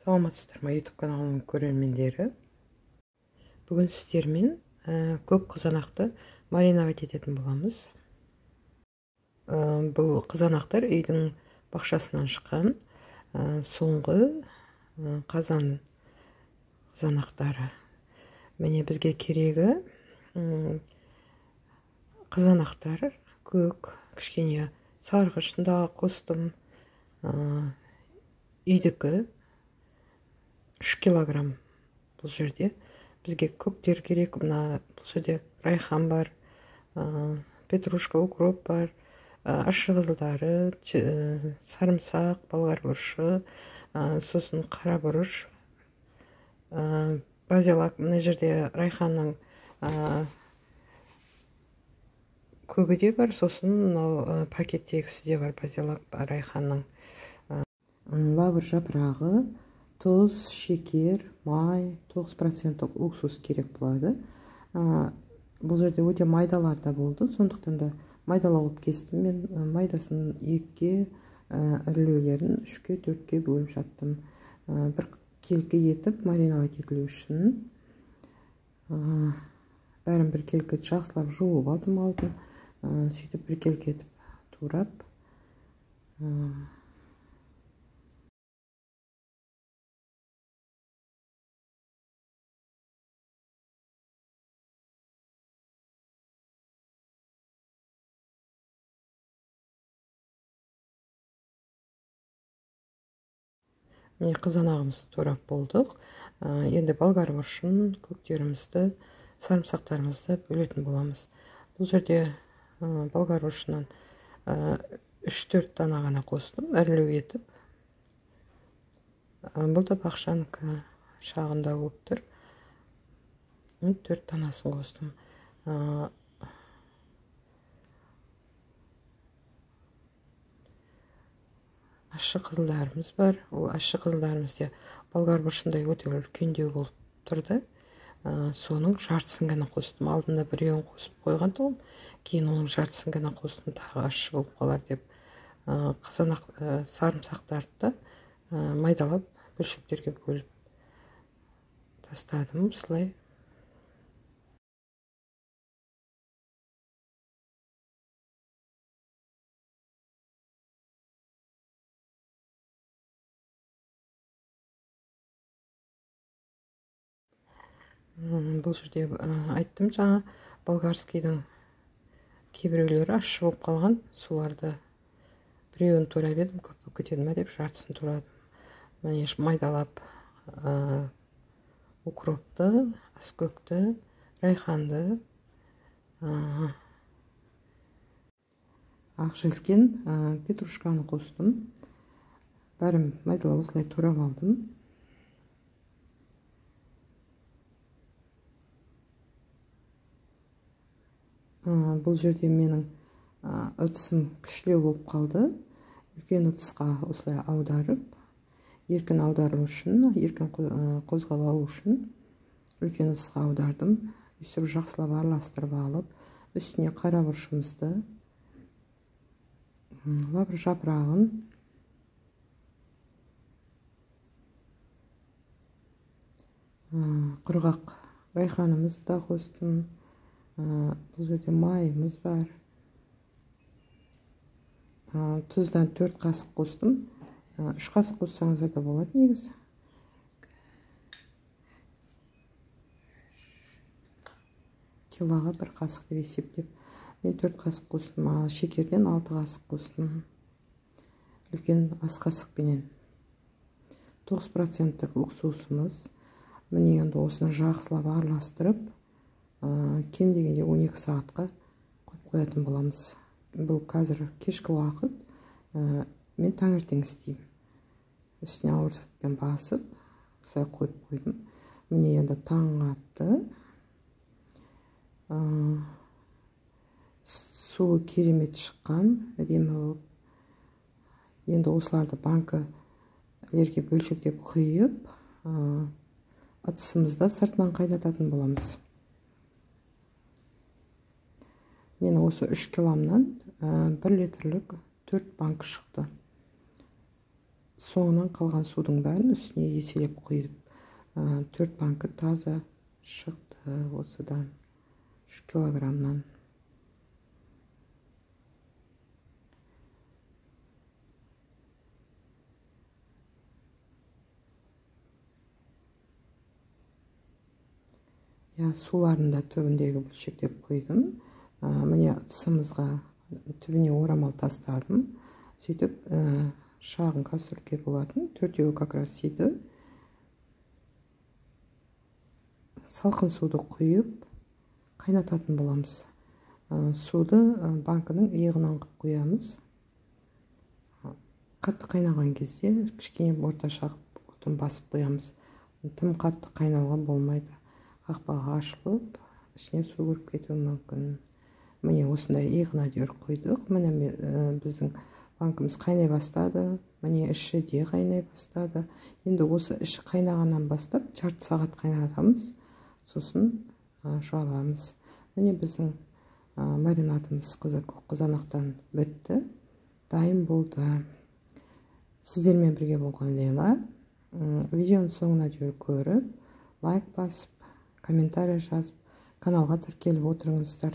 Саламатсыздар ма, YouTube каналының көрермендері. Бүгін сіздермен көк қызанақты мариновать ететін боламыз. Бұл қызанақтар үйдің бақшасынан шыққан соңғы қазан қызанақтары. Міне бізге керегі қызанақтар көк, кішкене сарғышында қостым. Үйдікі 3 килограмм бұл жерде. Бізге көктер керек. Бұл жерде райхан бар, петрушка, укроп бар, ащы қызылдары, сарымсақ, болгар бұрышы, сосын қара бұрыш, базилик. Мына жерде райханның көгі де бар, сосын пакеттегісі де бар, базилик райханның. Лавр жапырағы, тұз, шекер, май, 9% уксус керек болады. Бұл жерде өте майдалар да болды, сондықтан да майдалауып кестім. Мен майдасын 2-ке, ірілеулерін 3-ке, 4-ке бөліп жаттым. Бір келкі етіп мариновать етілу үшін. Бәрін бір келкі жақсылап жуып алдым алдын. Сөйтіп бір келкі етіп турап. Міне қызанағымызды турап болдық. Енді болгар бұрышын, көктерімізді, сарымсақтарымызды бөлетін боламыз. Бұл жерде болгар бұрышынан 3-4 дана ғана қостым, ірілеу етіп. Бұл да бақшанікі, шағында болып тұр. 4 данасын қостым. Ащы қызылдарымыз бар. Ол ащы қызылдарымызда болгар бұрышындай өте үлкендеу болып тұрды. Соның жартысын ғана қостым. Алдында біреуін қосып қойған тұғым. Кейін оның жартысын ғана қостым, тағы ащы болып қалар деп. Қызанақ сарымсақтарды майдалап бөлшектерге бөліп тастадым. Осылай. Бұл жерде айттым жаңа, болгарскийдің кейбіреулері ащы болып қалған. Соларды біреуін турап едім, көп болып кетеді ме деп жартысын турадым. Міне майдалап укропты, аскөкті, райханды, ақжелкен, петрушканы қостым. Бәрін майдалап осылай турап алдым. Бұл жерде менің ыдысым кішілеу болып қалды. Үлкен ыдысқа осылай аударып, еркін аудару үшін, еркін қозғап алу үшін үлкен ыдысқа аудардым. Үстіп жақсылап араластырып алып, үстіне қара бұрышымызды, лавр жапырағын, құрғақ райханымызды да қостым. Бұл жерде майымыз бар. Тұздан 4 қасық қостым. 3 қасық қоссаңыздар да болады негізі. Килоға 1 қасық деп есептеп. Мен 4 қасық қостым. Шекерден 6 қасық қостым. Үлкен ас қасықпенен. 9% уксусымыз. Міне енді осыны жақсылап араластырып, кем дегенде 12 сағатқа қойып қоятын боламыз. Бұл қазір кешкі уақыт, мен таңертең істеймін. Үстіне ауыр затпен басып, осылай қойып қойдым. Міне енді таң атты. Суы керемет шыққан, әдемі болып. Енді осыларды банкілерге бөлшектеп құйып, ыдысымызда сыртынан қайнататын боламыз. Менің осы 3 киломнан 1 литрлік 4 банка шықты. соңынан қалған судың бәрін үстіне еселеп құйып 4 банка таза шықты осыдан 3 килограммнан. Суларын да түбіндегі бөлшектеп құйдым. Міне ыдысымызға түбіне орамал тастадым. Сөйтіп шағын кастрюльге болатын. 4-еуі как раз тиді. Салқын суды құйып қайнататын боламыз. Суды банкының иығынан құямыз. Қатты қайнаған кезде кішкене орташа отын басып қоямыз. Тым қатты қайнауға болмайды. Қақпағы ашылып, ішіне су кіріп кетуі мүмкін. Міне осындай иығына дейін қойдық. Міне біздің банкымыз қайнай бастады. Міне іші де қайнай бастады. Енді осы іші қайнағаннан бастап жарты сағат қайнатамыз. Сосын жабамыз. Міне біздің маринадымыз қызанақтан бітті. Дайын болды. Сіздермен бірге болған Лейла. Видеоның соңына дейін көріп, лайк басып, комментарий жазып, каналға тіркеліп отырыңыздар.